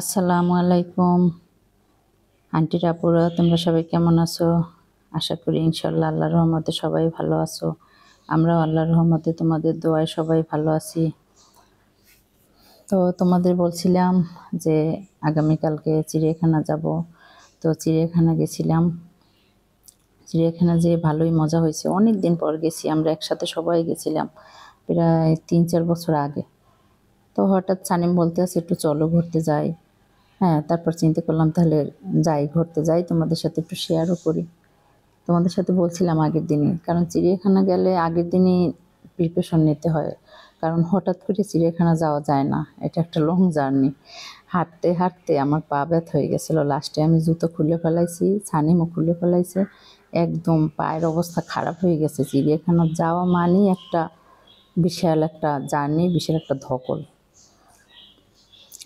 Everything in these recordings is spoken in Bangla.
আসসালামু আলাইকুম আন্টি আপুরা, তোমরা সবাই কেমন আছো? আশা করি ইনশাল্লাহ আল্লাহর রহমতে সবাই ভালো আছো। আমরাও আল্লাহর রহমতে তোমাদের দোয়ায় সবাই ভালো আছি। তো তোমাদের বলছিলাম যে আগামীকালকে চিড়িয়াখানা যাব। তো চিড়িয়াখানা গেছিলাম। চিড়িয়াখানা যেয়ে ভালোই মজা হয়েছে। অনেক দিন পর গেছি, আমরা একসাথে সবাই গেছিলাম প্রায় 3-4 বছর আগে। তো হঠাৎ সানিম বলতে আছে একটু চলো ঘুরতে যাই। হ্যাঁ, তারপর চিন্তা করলাম তাহলে যাই, ঘুরতে যাই, তোমাদের সাথে একটু শেয়ারও করি। তোমাদের সাথে বলছিলাম আগের দিনই, কারণ চিড়িয়াখানা গেলে আগের দিনই প্রিপারেশন নিতে হয়, কারণ হঠাৎ করে চিড়িয়াখানা যাওয়া যায় না। এটা একটা লং জার্নি। হাঁটতে হাঁটতে আমার পা ব্যথা হয়ে গেছিলো। লাস্টে আমি জুতো খুলে ফেলাইছি, ছানিমও খুলে ফেলাইছে, একদম পায়ের অবস্থা খারাপ হয়ে গেছে। চিড়িয়াখানা যাওয়া মানেই একটা বিশাল একটা জার্নি, বিশাল একটা ধকল।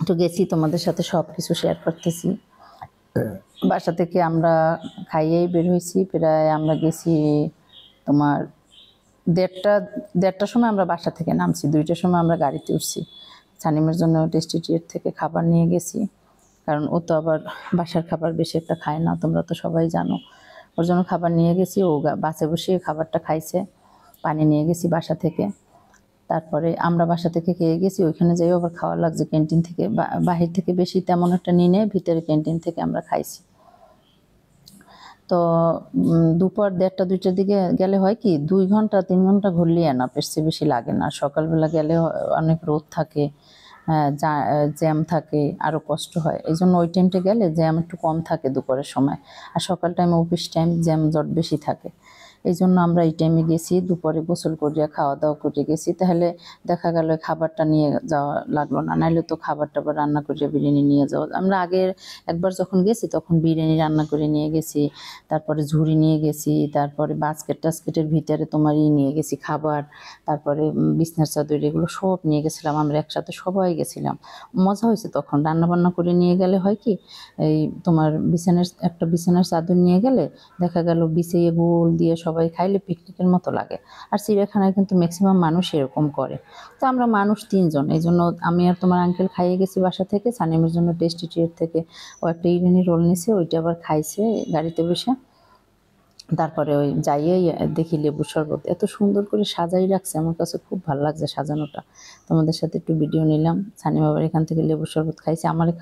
তো গেছি, তোমাদের সাথে সব কিছু শেয়ার করতেছি। বাসা থেকে আমরা খাইয়েই বের হয়েছি। প্রায় আমরা গেছি তোমার দেড়টার সময় আমরা বাসা থেকে নামছি, 2টার সময় আমরা গাড়িতে উঠছি। সানিমের জন্য টেস্টি ট্রিট থেকে খাবার নিয়ে গেছি, কারণ ও তো আবার বাসার খাবার বেশি একটা খায় না, তোমরা তো সবাই জানো। ওর জন্য খাবার নিয়ে গেছি, ও বাসে বসে খাবারটা খাইছে। পানি নিয়ে গেছি বাসা থেকে। তারপরে আমরা বাসা থেকে খেয়ে গেছি, ওইখানে যাইও আবার খাওয়া লাগছে ক্যান্টিন থেকে। বাহির থেকে বেশি তেমন একটা নিয়ে নেই, ভিতরে ক্যান্টিন থেকে আমরা খাইছি। তো দুপুর 1:30-2টার দিকে গেলে হয় কি 2-3 ঘন্টা ঘুরলেই না, বেশি লাগে না। সকালবেলা গেলে অনেক রোদ থাকে, জ্যাম থাকে, আরও কষ্ট হয়। এই জন্য ওই টাইমটা গেলে জ্যাম একটু কম থাকে দুপুরের সময়, আর সকাল টাইম অফিস টাইম জ্যাম জট বেশি থাকে। এই জন্য আমরা এই টাইমে গেছি, দুপুরে গোসল করিয়া খাওয়া দাওয়া করে গেছি। তাহলে দেখা গেল খাবারটা নিয়ে যাওয়া লাগলো না, নাইলে তো খাবারটা আবার রান্না করিয়া বিরিয়ানি নিয়ে যাওয়া। আমরা আগের একবার যখন গেছি তখন বিরিয়ানি রান্না করে নিয়ে গেছি, তারপরে ঝুড়ি নিয়ে গেছি, তারপরে টাস্কেটের ভিতরে তোমার নিয়ে গেছি খাবার, তারপরে বিছনার চাদর, এগুলো সব নিয়ে গেছিলাম। আমরা একসাথে সবাই গেছিলাম, মজা হয়েছে। তখন রান্না বান্না করে নিয়ে গেলে হয় কি, এই তোমার বিছানার চাদর নিয়ে গেলে দেখা গেল বিছিয়ে গোল দিয়ে সবাই খাইলে পিকনিকের মতো লাগে। আর চিড়িয়াখানায় কিন্তু ম্যাক্সিমাম মানুষ এরকম করে। তো আমরা মানুষ 3 জন, এই জন্য আমি আর তোমার আঙ্কেল খাইয়ে গেছি বাসা থেকে। সানিমের জন্য টেস্টি ট্রিট থেকে ও একটা ইরানি রোল নিছে, ওইটা আবার খাইছে গাড়িতে বসে। তারপরে ওই যাইয়েই দেখি লেবুর শরবত এত সুন্দর করে সাজাই রাখছে, আমার কাছে খুব ভালো লাগছে সাজানোটা। তোমাদের সাথে একটু ভিডিও নিলাম। সানিম আবার এখান থেকে লেবুর শরবত খাইছে, আমারে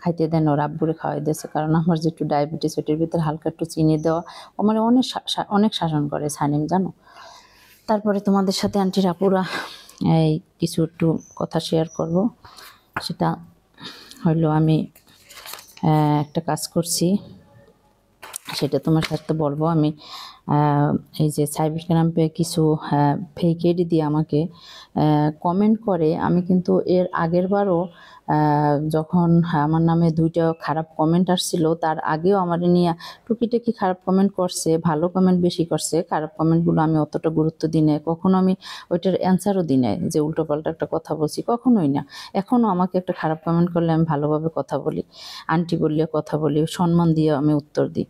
খাইতে দেন, ওর আব্বুরে খাওয়াই দিয়েছে, কারণ আমার যে একটু ডায়াবেটিস, ওইটার ভিতরে হালকা একটু চিনি দেওয়া। আমার অনেক শাসন করে সানিম, জানো। তারপরে তোমাদের সাথে আন্টির আপুরা এই কিছু একটু কথা শেয়ার করব। সেটা হইলো আমি একটা কাজ করছি, সেটা তোমার সাথে বলবো আমি। এই যে সাইবার ক্যাম্পে কিছু ফেক আইডি দিয়ে আমাকে কমেন্ট করে। আমি কিন্তু এর আগের বারও যখন আমার নামে 2টা খারাপ কমেন্ট আসছিল, তার আগেও আমার নিয়ে টুকিটাকি খারাপ কমেন্ট করছে, ভালো কমেন্ট বেশি করছে। খারাপ কমেন্টগুলো আমি অতটা গুরুত্ব দিই না, কখনো আমি ওইটার অ্যান্সারও দিই না, যে উল্টোপাল্টা একটা কথা বলছি, কখনোই না। এখনও আমাকে একটা খারাপ কমেন্ট করলে আমি ভালোভাবে কথা বলি, আন্টি বললে কথা বলি, সম্মান দিয়ে আমি উত্তর দিই।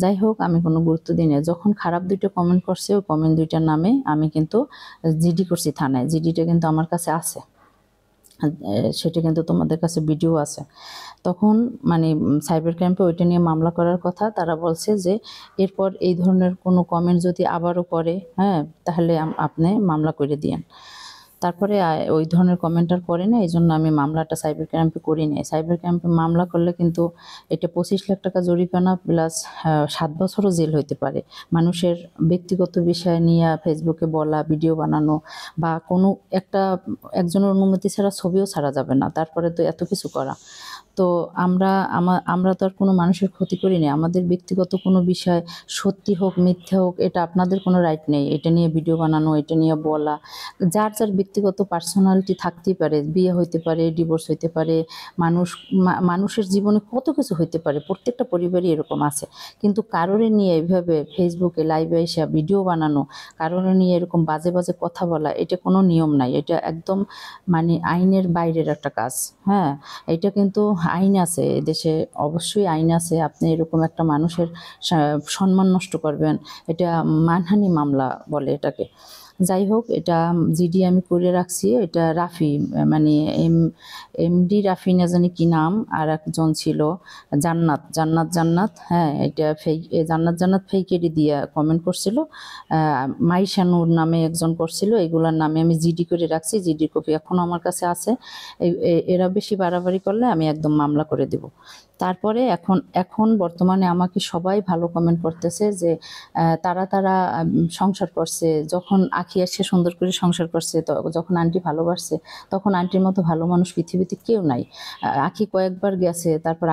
যাই হোক, আমি কোনো গুরুত্ব দিই না। যখন খারাপ 2টা কমেন্ট করছে, ওই কমেন্ট 2টার নামে আমি কিন্তু জিডি করছি থানায়। জিডিটা কিন্তু আমার কাছে আছে, সেটা কিন্তু তোমাদের কাছে ভিডিও আছে। তখন মানে সাইবার ক্রাইমে ওইটা নিয়ে মামলা করার কথা। তারা বলছে যে এরপর এই ধরনের কোনো কমেন্ট যদি আবারও করে, হ্যাঁ, তাহলে আপনি মামলা করে দিয়েন। তারপরে ওই ধরনের কমেন্ট আর করে না, এই জন্য আমি মামলাটা সাইবার ক্রাইমে করি নাই। সাইবার ক্রাইমে মামলা করলে কিন্তু এটা 25 লাখ টাকা জরিমানা প্লাস 7 বছরও জেল হইতে পারে। মানুষের ব্যক্তিগত বিষয় নিয়ে ফেসবুকে বলা, ভিডিও বানানো, বা কোনো একজনের অনুমতি ছাড়া ছবিও ছাড়া যাবে না, তারপরে তো এত কিছু করা। তো আমরা তো আর কোনো মানুষের ক্ষতি করি না। আমাদের ব্যক্তিগত কোনো বিষয় সত্যি হোক মিথ্যা হোক, এটা আপনাদের কোনো রাইট নেই এটা নিয়ে ভিডিও বানানো, এটা নিয়ে বলা। যার যার ব্যক্তিগত পার্সোনালিটি থাকতেই পারে, বিয়ে হইতে পারে, ডিভোর্স হইতে পারে, মানুষের জীবনে কত কিছু হইতে পারে, প্রত্যেকটা পরিবারই এরকম আছে। কিন্তু কারোরে নিয়ে এইভাবে ফেসবুকে লাইভে এসে ভিডিও বানানো, কারোরে নিয়ে এরকম বাজে বাজে কথা বলা, এটা কোনো নিয়ম নাই। এটা একদম মানে আইনের বাইরের একটা কাজ। হ্যাঁ, এটা কিন্তু আইন আছে এদেশে, অবশ্যই আইন আছে। আপনি এরকম একটা মানুষের সম্মান নষ্ট করবেন, এটা মানহানি মামলা বলে এটাকে। যাই হোক, এটা জিডি আমি করে রাখছি। এটা রাফি, মানে এমডি রাফি না জানি কি নাম, আর একজন ছিল জান্নাত, জান্নাত, হ্যাঁ, এটা ফেক, জান্নাত ফেক আইডি দিয়া কমেন্ট করছিল। মাইশানুর নামে একজন করছিল। এগুলার নামে আমি জিডি করে রাখছি, জিডি কপি এখনও আমার কাছে আছে। এরা বেশি বাড়াবাড়ি করলে আমি একদম মামলা করে দেব। তারপরে এখন বর্তমানে আমাকে সবাই ভালো কমেন্ট করতেছে যে তারা সংসার করছে, যখন আঁখি এসে সুন্দর করে সংসার করছে, যখন আন্টি ভালোবাসছে, তখন আন্টির মতো ভালো মানুষ পৃথিবীতে কেউ নাই। আঁখি কয়েকবার গেছে, তারপর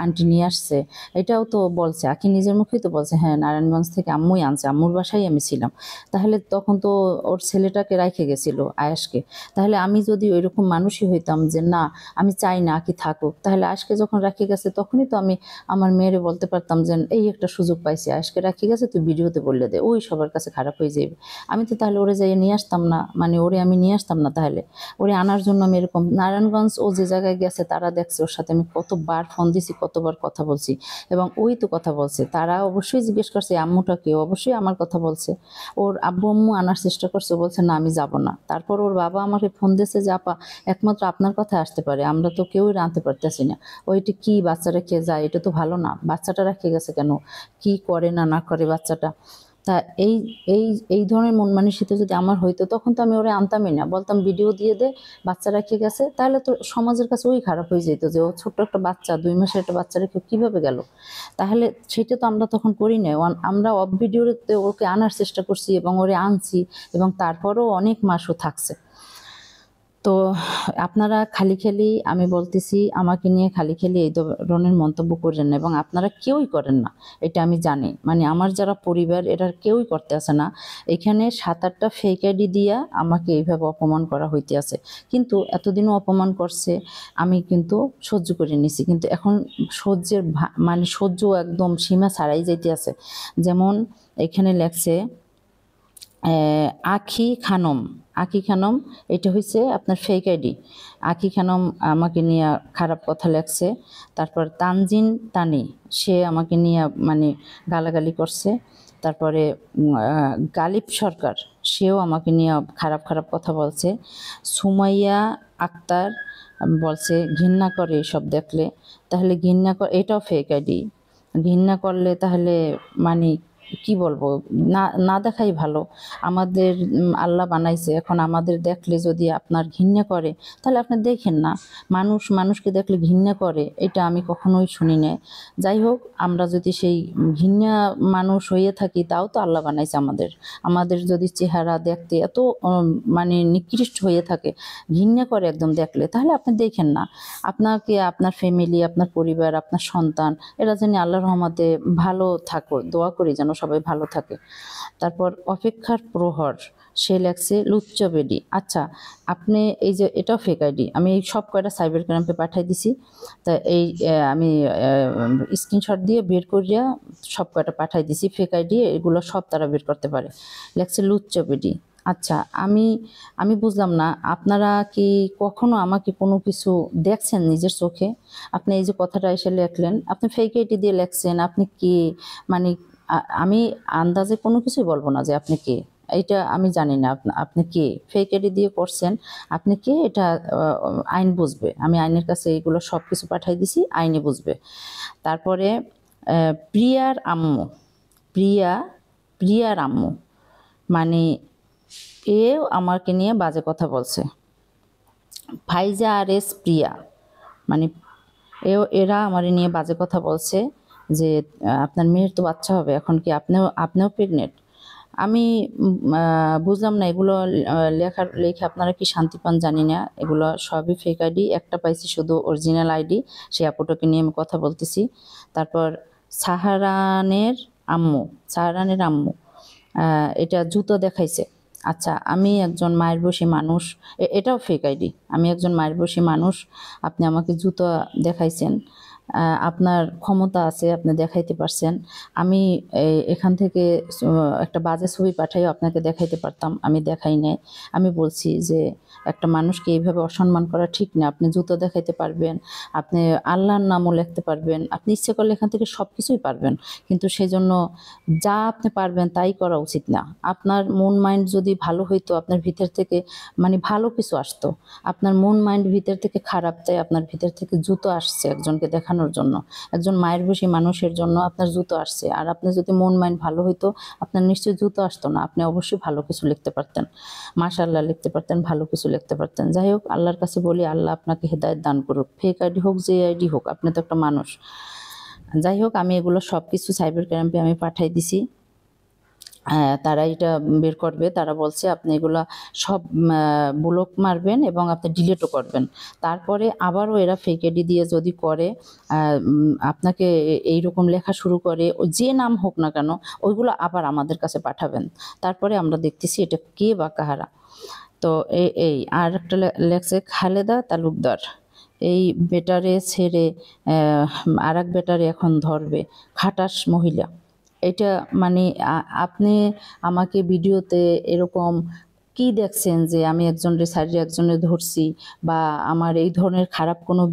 আন্টি নিয়ে আসছে, এটাও তো বলছে, আঁখি নিজের মুখেই তো বলছে, হ্যাঁ নারায়ণগঞ্জ থেকে আম্মুই আনছে, আম্মুর বাসায় আমি ছিলাম। তাহলে তখন তো ওর ছেলেটাকে রাইখে গেছিল, আয়াসকে। তাহলে আমি যদি ওইরকম মানুষই হইতাম যে না, আমি চাই না আঁখি থাকুক, তাহলে আয়াসকে যখন রাখে গেছে তখনই তো আমি আমার মেয়েরে বলতে পারতাম যে এই একটা সুযোগ পাইছি, আয়াসকে রাখে গেছে, তুই ভিডিওতে বললে দে, ওই সবার কাছে খারাপ হয়ে যাবে। আমি তো তাহলে ওরে যাইয়ে নিয়ে আসতাম না, মানে ওরে আমি নিয়ে আসতাম না। তাহলে ওরে আনার জন্য আমি এরকম, নারায়ণগঞ্জ ও যে জায়গায় গেছে তারা দেখছে, ওর সাথে আমি কতবার ফোন দিছি, কতবার কথা বলছি, এবং ওই তো কথা বলছে। তারা অবশ্যই জিজ্ঞেস করছে আম্মুটা কেউ, অবশ্যই আমার কথা বলছে। ওর আব্বু আম্মু আনার চেষ্টা করছে, বলছে না আমি যাব না। তারপর ওর বাবা আমাকে ফোন দিয়েছে যে আপা, একমাত্র আপনার কথা আসতে পারে, আমরা তো কেউই আনতে পারতেছি না। ওইটা কি বাচ্চা রেখে যায়, এটা তো ভালো না। বাচ্চাটা রেখে গেছে কেন, কি করে না করে বাচ্চাটা। তা এই এই এই ধরনের মন মানসিকতা যদি আমার হইতো, তখন তো আমি ওরে আনতামই না, বলতাম ভিডিও দিয়ে দে, বাচ্চা রেখে গেছে। তাহলে তো সমাজের কাছে ওই খারাপ হয়ে যেত যে ও ছোট্ট একটা বাচ্চা, 2 মাসের একটা বাচ্চা রেখে কিভাবে গেল। তাহলে সেটা তো আমরা তখন করি না। আমরা অফ ভিডিওতে ওকে আনার চেষ্টা করছি এবং ওরে আনছি, এবং তারপরও অনেক মাসও থাকছে। তো আপনারা খালি আমি বলতেছি, আমাকে নিয়ে খালি এই ধরনের মন্তব্য করেন না, এবং আপনারা কেউই করেন না, এটা আমি জানি। মানে আমার যারা পরিবার, এরা কেউই করতে আসে না। এখানে 7-8টা ফেক আইডি দিয়া আমাকে এইভাবে অপমান করা হইতে আছে। কিন্তু এতদিনও অপমান করছে, আমি কিন্তু সহ্য করে নিছি। কিন্তু এখন সহ্যের মানে সহ্য একদম সীমা ছাড়াই যাইতে আছে। যেমন এখানে লেখছে আঁখি খানম, এটা হচ্ছে আপনার ফেক আইডি। আঁখি খানম আমাকে নিয়ে খারাপ কথা লেখছে। তারপর তানজিন তানি, সে আমাকে নিয়ে মানে গালাগালি করছে। তারপরে গালিব সরকার, সেও আমাকে নিয়ে খারাপ কথা বলছে। সুমাইয়া আক্তার বলছে ঘৃণা করে এসব দেখলে। তাহলে ঘৃণা করে, এটাও ফেক আইডি। ঘৃণা করলে তাহলে মানে কি বলবো, না না দেখাই ভালো। আমাদের আল্লাহ বানাইছে, এখন আমাদের দেখলে যদি আপনার ঘৃণা করে, তাহলে আপনি দেখেন না। মানুষকে দেখলে ঘৃণা করে, এটা আমি কখনোই শুনি না। যাই হোক, আমরা যদি সেই ঘৃণা মানুষ হয়ে থাকি, তাও তো আল্লাহ বানাইছে আমাদের যদি চেহারা দেখতে এত মানে নিকৃষ্ট হয়ে থাকে, ঘৃণা করে একদম দেখলে, তাহলে আপনি দেখেন না। আপনাকে, আপনার ফ্যামিলি, আপনার পরিবার, আপনার সন্তান, এরা যেন আল্লাহর রহমতে ভালো থাকো, দোয়া করি যেন সবাই ভালো থাকে। তারপর অপেক্ষার প্রহর, সে লেখছে লুচ্চা বেডি। আচ্ছা, আপনি এই যে, এটাও ফেক আইডি, আমি এই সব কয়টা সাইবার ক্রাইমে পাঠিয়ে দিছি। তা এই আমি স্ক্রিনশট দিয়ে বের করিয়া সব কয়টা পাঠিয়ে দিছি ফেক আইডি, এগুলো সব তারা বের করতে পারে। লেখছে লুচ্চা বেডি। আচ্ছা, আমি বুঝলাম না, আপনারা কি কখনো আমাকে কোনো কিছু দেখছেন নিজের চোখে? আপনি এই যে কথাটা এসে লেখলেন, আপনি ফেক আইডি দিয়ে লেখছেন, আপনি কি মানে আমি আন্দাজে কোনো কিছুই বলবো না যে আপনি কে, এটা আমি জানি না আপনি কে। ফেক আইডি দিয়ে করছেন, আপনি কে এটা আইন বুঝবে। আমি আইনের কাছে এইগুলো সব কিছু পাঠাই দিছি, আইনে বুঝবে। তারপরে প্রিয়ার আম্মু, প্রিয়ার আম্মু, মানে এও আমাকে নিয়ে বাজে কথা বলছে। ফাইজা আর এস প্রিয়া, মানে এরা আমার নিয়ে বাজে কথা বলছে যে আপনার মেয়ের তো বাচ্চা হবে, এখন কি আপনিও প্রেগনেন্ট? আমি বুঝলাম না এগুলো লেখে আপনারা কি শান্তি পান জানি না। এগুলো সবই ফেক আইডি, একটা পাইছি শুধু অরিজিনাল আইডি, সেই আপুটাকে নিয়ে আমি কথা বলতেছি। তারপর সাহারানের আম্মু, এটা জুতো দেখাইছে। আচ্ছা, আমি একজন মায়ের বয়সী মানুষ, এটাও ফেক আইডি, আমি একজন মায়ের বয়সী মানুষ, আপনি আমাকে জুতো দেখাইছেন। আপনার ক্ষমতা আছে, আপনি দেখাইতে পারছেন। আমি এখান থেকে একটা বাজে ছবি পাঠাইও আপনাকে দেখাইতে পারতাম, আমি দেখাই নাই। আমি বলছি যে একটা মানুষকে এইভাবে অসম্মান করা ঠিক না। আপনি জুতো দেখাইতে পারবেন, আপনি আল্লাহর নামও লিখতে পারবেন, আপনি ইচ্ছে করলে এখান থেকে সব কিছুই পারবেন, কিন্তু সেজন্য যা আপনি পারবেন তাই করা উচিত না। আপনার মন মাইন্ড যদি ভালো হইতো, আপনার ভিতর থেকে মানে ভালো কিছু আসতো। আপনার মন মাইন্ড ভিতর থেকে খারাপ, তাই আপনার ভিতর থেকে জুতো আসছে একজনকে দেখানোর জন্য, একজন মায়ের বয়সী মানুষের জন্য আপনার জুতো আসছে। আর আপনার যদি মন মাইন্ড ভালো হইতো, আপনার নিশ্চয়ই জুতো আসতো না, আপনি অবশ্যই ভালো কিছু লিখতে পারতেন, মাশাআল্লাহ লিখতে পারতেন, ভালো কিছু লিখতে পারতেন। যাই হোক, আল্লাহর কাছে বলি আল্লাহ আপনাকে হেদায়েত দান করুক। ফেক আইডি হোক, যে আইডি হোক, আপনি তো একটা মানুষ। যাই হোক, আমি এগুলো সব কিছু সাইবার ক্রাইমে আমি পাঠাই দিছি। হ্যাঁ, তারা এটা বের করবে। তারা বলছে আপনি এগুলা সব ব্লক মারবেন এবং আপনি ডিলিটও করবেন। তারপরে আবারও এরা ফেক আইডি দিয়ে যদি করে, আপনাকে এইরকম লেখা শুরু করে, যে নাম হোক না কেন, ওইগুলো আবার আমাদের কাছে পাঠাবেন। তারপরে আমরা দেখতেছি এটা কে বা কাহারা। তো এই আর একটা লেখছে খালেদা তালুকদার, এই বেটারে ছেড়ে আর এক বেটারে এখন ধরবে, খাটাস মহিলা। এটা মানে আপনি আমাকে ভিডিওতে এরকম কি দেখছেন যে আমি একজনের সাইডে একজনের ধরছি, বা আমার এই ধরনের খারাপ কোনো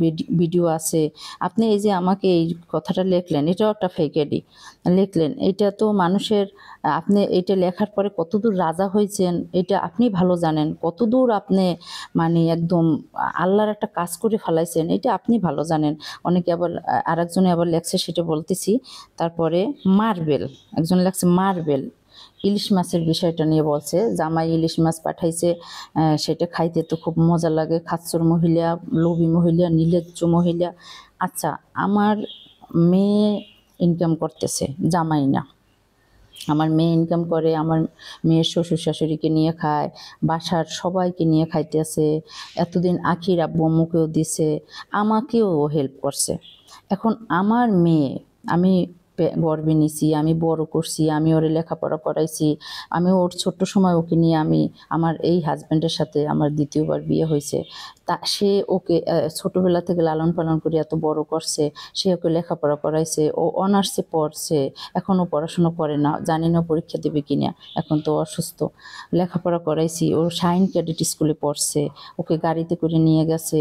ভিডিও আছে? আপনি এই যে আমাকে এই কথাটা লিখলেন, এটাও একটা ফেক আইডি লিখলেন। এটা তো মানুষের, আপনি এটা লেখার পরে কতদূর রাজা হয়েছেন এটা আপনি ভালো জানেন, কতদূর আপনি মানে একদম আল্লাহর একটা কাজ করে ফেলাইছেন, এটা আপনি ভালো জানেন। অনেকে আবার আরেকজনে আবার লেখছে, সেটা বলতেছি। তারপরে মার্বেল, একজন লেখছে মার্বেল, ইলিশ মাছের বিষয়টা নিয়ে বলছে, জামাই ইলিশ মাছ পাঠাইছে, সেটা খাইতে তো খুব মজা লাগে, খাচ্চর মহিলা, লোভী মহিলা, নির্লজ্জ মহিলা। আচ্ছা, আমার মেয়ে ইনকাম করতেছে, জামাই না। আমার মেয়ে ইনকাম করে, আমার মেয়ের শ্বশুর শাশুড়িকে নিয়ে খায়, বাসার সবাইকে নিয়ে খাইতেছে। এতদিন আখির আব্বু আম্মুকেও দিছে, আমাকেও হেল্প করছে। এখন আমার মেয়ে, আমি গর্বে নিছি, আমি বড় করছি, আমি ওরে লেখাপড়া করাইছি, আমি ওর ছোট্ট সময় ওকে নিয়ে আমি আমার এই হাজব্যান্ডের সাথে আমার দ্বিতীয়বার বিয়ে হয়েছে। তা সে ওকে ছোটোবেলা থেকে লালন পালন করে এত বড় করছে, সে ওকে লেখাপড়া করাইছে, ও অনার্সে পড়ছে, এখনও পড়াশুনো করে না, জানি না পরীক্ষা দেবে কিনা, এখন তো অসুস্থ। লেখাপড়া করাইছি, ও শাইন ক্যাডেট স্কুলে পড়ছে, ওকে গাড়িতে করে নিয়ে গেছে,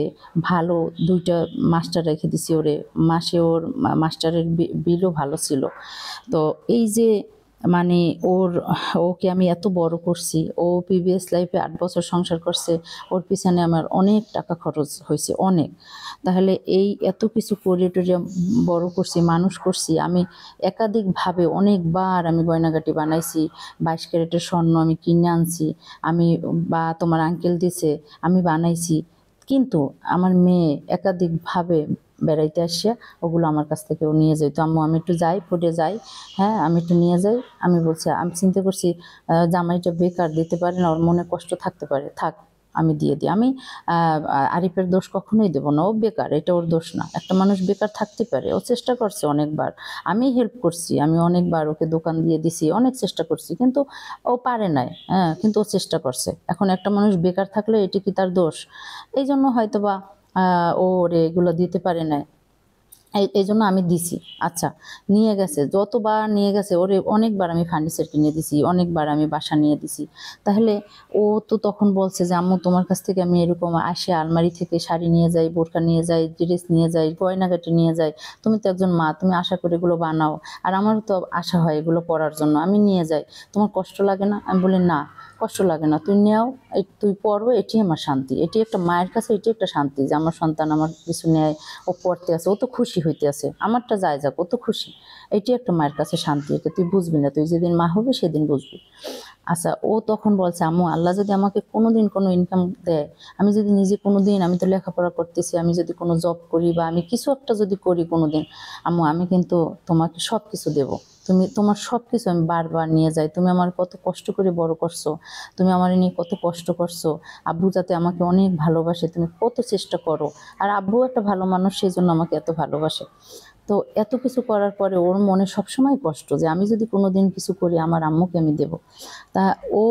ভালো দুইটা মাস্টার রেখে দিছি ওরে, মাসে ওর মাস্টারের বিলও ভালো ছিল। তো এই যে মানে ওকে আমি এত বড় করছি, ও প্রিভিয়াস লাইফে 8 বছর সংসার করছে, ওর পিছনে আমার অনেক টাকা খরচ হয়েছে, অনেক। তাহলে এই এত কিছু করে টরে বড় করছি, মানুষ করছি আমি একাধিকভাবে, অনেকবার আমি গয়নাগাটি বানাইছি, 22 ক্যারেটের স্বর্ণ আমি কিনে আনছি, আমি বা তোমার আঙ্কেল দিছে, আমি বানাইছি। কিন্তু আমার মেয়ে একাধিকভাবে বেড়াইতে আসছে, ওগুলো আমার কাছ থেকে ও নিয়ে যেত। আম্মু আমি একটু যাই, পড়ে যাই, হ্যাঁ আমি একটু নিয়ে যাই। আমি বলছি, আমি চিন্তা করছি জামাইটা বেকার, দিতে পারে না, ওর মনে কষ্ট থাকতে পারে, থাক আমি দিয়ে দিই। আমি আরিফের দোষ কখনোই দেবো না, ও বেকার, এটা ওর দোষ না। একটা মানুষ বেকার থাকতে পারে, ও চেষ্টা করছে অনেকবার, আমি হেল্প করছি, আমি অনেকবার ওকে দোকান দিয়ে দিছি, অনেক চেষ্টা করছি, কিন্তু ও পারে নাই। হ্যাঁ, কিন্তু ও চেষ্টা করছে। এখন একটা মানুষ বেকার থাকলে এটি কি তার দোষ? এই জন্য হয়তো বা ওরে এগুলো দিতে পারে নাই, এই জন্য আমি দিছি। আচ্ছা, নিয়ে গেছে, যতবার নিয়ে গেছে, ওরে অনেকবার আমি ফার্নিচার কিনে দিছি, অনেকবার আমি বাসা নিয়ে দিছি। তাহলে ও তো তখন বলছে যে আম্মু তোমার কাছ থেকে আমি এরকম আসে আলমারি থেকে শাড়ি নিয়ে যাই, বোরকা নিয়ে যাই, ড্রেস নিয়ে যাই, গয়নাগাটি নিয়ে যাই, তুমি তো একজন মা, তুমি আশা করে এগুলো বানাও, আর আমারও তো আশা হয় এগুলো পরার জন্য, আমি নিয়ে যাই, তোমার কষ্ট লাগে না? আমি বলি না, কষ্ট লাগে না, তুই নেও, তুই পড়ো, এটি আমার শান্তি, এটি একটা মায়ের কাছে, এটি একটা শান্তি যে আমার সন্তান আমার কিছু নেয়, ও পড়তে আছে, ও তো খুশি হইতে আছে, আমারটা যায় যাক, ও তো খুশি, এটি একটা মায়ের কাছে শান্তি। এটা তুই বুঝবি না, তুই যেদিন মা হবে সেদিন বুঝবি। আচ্ছা, ও তখন বলছে আম্মু আল্লাহ যদি আমাকে কোনোদিন কোনো ইনকাম দেয়, আমি যদি নিজে কোনো দিন, আমি তো লেখাপড়া করতেছি, আমি যদি কোনো জব করি বা আমি কিছু একটা যদি করি কোনো দিন, আম্মু আমি কিন্তু তোমাকে সব কিছু দেবো, তুমি তোমার সব কিছু আমি বারবার নিয়ে যাই, তুমি আমার কত কষ্ট করে বড় করছো, তুমি আমার নিয়ে কত কষ্ট করছো, আব্বু যাতে আমাকে অনেক ভালোবাসে, তুমি কত চেষ্টা করো, আর আব্বু একটা ভালো মানুষ, সেই জন্য আমাকে এত ভালোবাসে। তো এত কিছু করার পরে ওর মনে সবসময় কষ্ট যে আমি যদি কোনো দিন কিছু করি আমার আম্মুকে আমি দেব। তা ও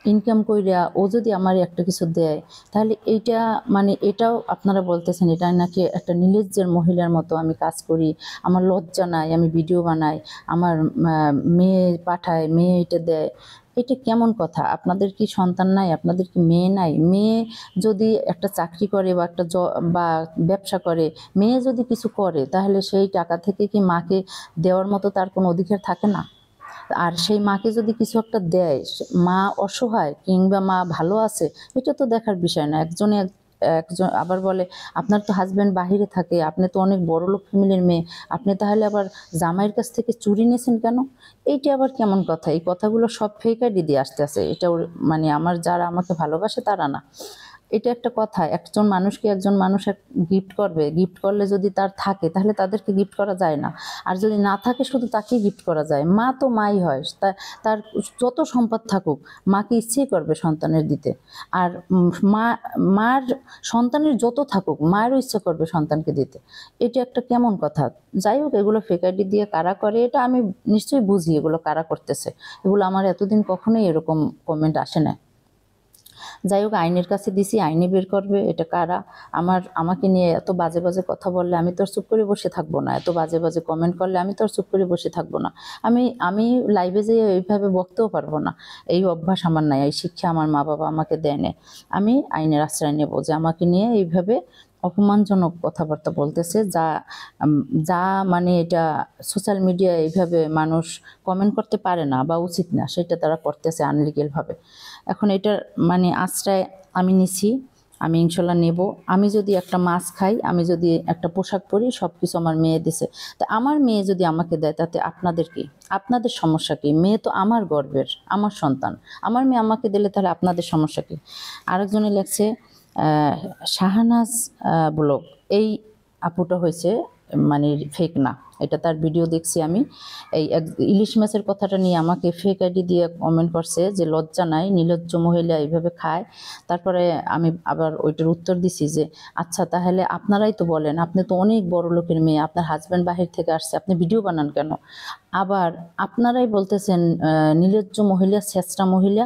ইনকাম কইরা ও যদি আমার একটা কিছু দেয়, তাহলে এইটা মানে এটাও আপনারা বলতেছেন এটা নাকি একটা নির্লজ্জের মহিলার মতো আমি কাজ করি, আমার লজ্জা নাই, আমি ভিডিও বানাই, আমার মেয়ে পাঠায়, মেয়ে এটা দেয়। এটা কেমন কথা? আপনাদের কি সন্তান নাই? আপনাদের কি মেয়ে নাই? মেয়ে যদি একটা চাকরি করে বা একটা বা ব্যবসা করে, মেয়ে যদি কিছু করে, তাহলে সেই টাকা থেকে কি মাকে দেওয়ার মতো তার কোনো অধিকার থাকে না? আর সেই মাকে যদি কিছু একটা দেয়, মা অসহায় কিংবা মা ভালো আছে, এটা তো দেখার বিষয় না। একজন আবার বলে আপনার তো হাজব্যান্ড বাহিরে থাকে, আপনি তো অনেক বড়লোক ফ্যামিলির মেয়ে, আপনি তাহলে আবার জামাইয়ের কাছ থেকে চুরি নিয়েছেন কেন? এইটা আবার কেমন কথা? এই কথাগুলো সব ফেক আইডি দিয়ে আসতেছে। এটা মানে আমার যারা আমাকে ভালোবাসে তারা না। এটা একটা কথা, একজন মানুষকে একজন মানুষ গিফট করবে, গিফট করলে যদি তার থাকে তাহলে তাদেরকে গিফট করা যায় না, আর যদি না থাকে শুধু তাকেই গিফট করা যায়। মা তো মাই হয়, তার যত সম্পদ থাকুক মাকে ইচ্ছেই করবে সন্তানের দিতে। আর মার সন্তানের যত থাকুক মায়েরও ইচ্ছা করবে সন্তানকে দিতে। এটা একটা কেমন কথা? যাই হোক, এগুলো ফেক আইডি দিয়ে কারা করে এটা আমি নিশ্চয়ই বুঝি, এগুলো কারা করতেছে। এগুলো আমার এতদিন কখনোই এরকম কমেন্ট আসে না। যাই হোক, আইনের কাছে দিছি, আইনে বের করবে এটা কারা। আমাকে নিয়ে এত বাজে বাজে কথা বললে আমি তো আর চুপ করে বসে থাকবো না, এত বাজে বাজে কমেন্ট করলে আমি তো আর চুপ করে বসে থাকবো না। আমি লাইভে যেয়ে এইভাবে বকতেও পারবো না, এই অভ্যাস আমার নাই, এই শিক্ষা আমার মা বাবা আমাকে দেয় না। আমি আইনের আশ্রয় নেব যে আমাকে নিয়ে এইভাবে অপমানজনক কথাবার্তা বলতেছে, যা মানে এটা সোশ্যাল মিডিয়ায় এইভাবে মানুষ কমেন্ট করতে পারে না বা উচিত না, সেটা তারা করতেছে আনলিগেলভাবে। এখন এটার মানে আশ্রয় আমি নিছি, আমি ইনশাল্লাহ নেব। আমি যদি একটা মাছ খাই, আমি যদি একটা পোশাক পরি, সব কিছু আমার মেয়ে দিছে। তা আমার মেয়ে যদি আমাকে দেয় তাতে আপনাদের কি? আপনাদের সমস্যা কি? মেয়ে তো আমার গর্বের, আমার সন্তান, আমার মেয়ে আমাকে দিলে তাহলে আপনাদের সমস্যা কি? আরেকজনে লেখছে শাহানাজ ব্লগ, এই আপুটা হয়েছে মানে ফেক না, এটা তার ভিডিও দেখছি আমি। এই ইলিশ মাছের কথাটা নিয়ে আমাকে ফেক আইডি দিয়ে কমেন্ট করছে যে লজ্জা নাই, নির্লজ্জ মহিলা এইভাবে খায়। তারপরে আমি আবার ওইটার উত্তর দিছি যে আচ্ছা তাহলে আপনারাই তো বলেন, আপনি তো অনেক বড় লোকের মেয়ে, আপনার হাজব্যান্ড বাহির থেকে আসছে, আপনি ভিডিও বানান কেন? আবার আপনারাই বলতেছেন নির্লজ্জ মহিলা, ছেঁচড়া মহিলা,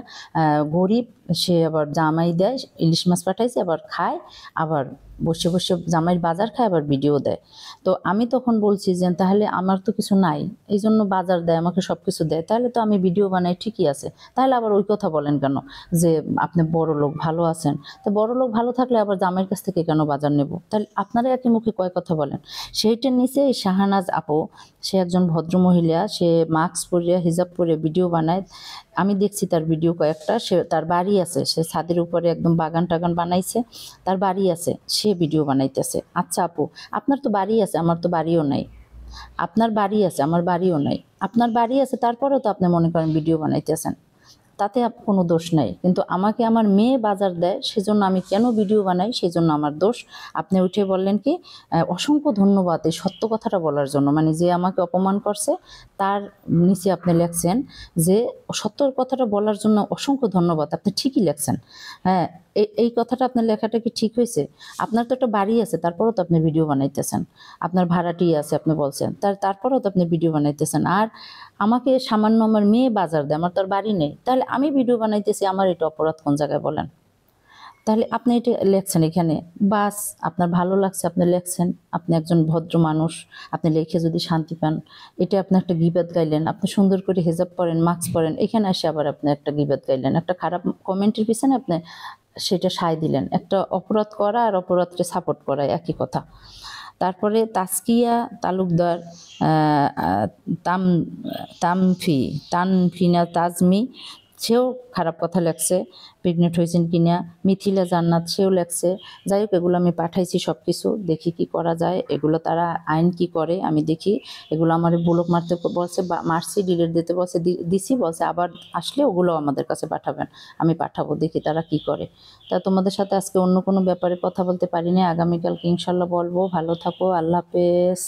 গরিব, সে আবার জামাই দেয়, ইলিশ মাছ পাঠাইছে আবার খায়, আবার বসে বসে জামাইয়ের বাজার খায়, আবার ভিডিও দেয়। তো আমি তখন বলছি যে তাহলে আমার তো কিছু নাই, এই জন্য বাজার দেয়, আমাকে সব কিছু দেয়, তাহলে তো আমি ভিডিও বানাই, ঠিকই আছে। তাহলে আবার ওই কথা বলেন কেন যে আপনি বড় লোক, ভালো আছেন? তো বড় লোক ভালো থাকলে আবার জামাইয়ের কাছ থেকে কেন বাজার নেব? তাহলে আপনারা একই মুখে কয় কথা বলেন? সেইটার নিচে এই শাহানাজ আপু, সে একজন ভদ্রমহিলা, সে মাস্ক পরিয়ে হিজাব পরে ভিডিও বানায়। আমি দেখছি তার ভিডিও কয়েকটা, সে তার বাড়ি আছে, সে ছাদের উপরে একদম বাগান টাগান বানাইছে, তার বাড়ি আছে, সে ভিডিও বানাইতেছে। আচ্ছা আপু, আপনার তো বাড়ি আছে, আমার তো বাড়িও নাই। আপনার বাড়ি আছে, আমার বাড়িও নাই। আপনার বাড়ি আছে, তারপরেও তো আপনি মনে করেন ভিডিও বানাইতেছেন, তাতে কোনো দোষ নাই। কিন্তু আমাকে আমার মেয়ে বাজার দেয়, সেজন্য আমি কেন ভিডিও বানাই, সেজন্য আমার দোষ। আপনি উঠে বললেন কি অসংখ্য ধন্যবাদ এই সত্য কথাটা বলার জন্য, মানে যে আমাকে অপমান করছে তার নিচে আপনি লেখছেন যে সত্য কথাটা বলার জন্য অসংখ্য ধন্যবাদ। আপনি ঠিকই লেখছেন, হ্যাঁ। এই কথাটা আপনার লেখাটা কি ঠিক হয়েছে? আপনার তো একটা বাড়ি আছে, তারপরেও তো আপনি ভিডিও বানাইতেছেন। আপনার ভাড়াটি আছে আপনি বলছেন, তারপরেও তো আপনি ভিডিও বানাইতেছেন। আর আমাকে সামান্য আমার মেয়ে বাজার দেয়, আমার তো আর বাড়ি নেই, তাহলে আমি ভিডিও বানাইতেছি, আমার এটা অপরাধ কোন জায়গায় বলেন? তাহলে আপনি এটা লেখছেন এখানে, বাস আপনার ভালো লাগছে আপনি লেখছেন, আপনি একজন ভদ্র মানুষ, আপনি লেখে যদি শান্তি পান, এটা আপনি একটা গিবাত গাইলেন, আপনি সুন্দর করে হিজাব পরেন, মাস্ক পরেন, এখানে এসে আবার আপনি একটা গিবাত গাইলেন, একটা খারাপ কমেন্টের পিছনে আপনি সেটা সায় দিলেন। একটা অপরাধ করা আর অপরাধকে সাপোর্ট করা একই কথা। তারপরে তাসকিয়া তালুকদার, তাম তানফিনা তাজমি, সেও খারাপ কথা লেখছে, প্রেগনেন্ট হয়েছেন কিনা। মিথিলা জান্নাত, সেও লেখছে। যাই হোক, এগুলো আমি পাঠাইছি সব কিছু, দেখি কি করা যায়। এগুলো তারা আইন কি করে আমি দেখি। এগুলো আমার ব্লক মারতে বলছে, মারছি, ডিলিট দিতে বলছে, দিছি, বলছে আবার আসলে ওগুলো আমাদের কাছে পাঠাবেন, আমি পাঠাবো, দেখি তারা কি করে। তা তোমাদের সাথে আজকে অন্য কোনো ব্যাপারে কথা বলতে পারি না, আগামীকালকে ইনশাল্লাহ বলবো। ভালো থাকো, আল্লাহ হাফেজ।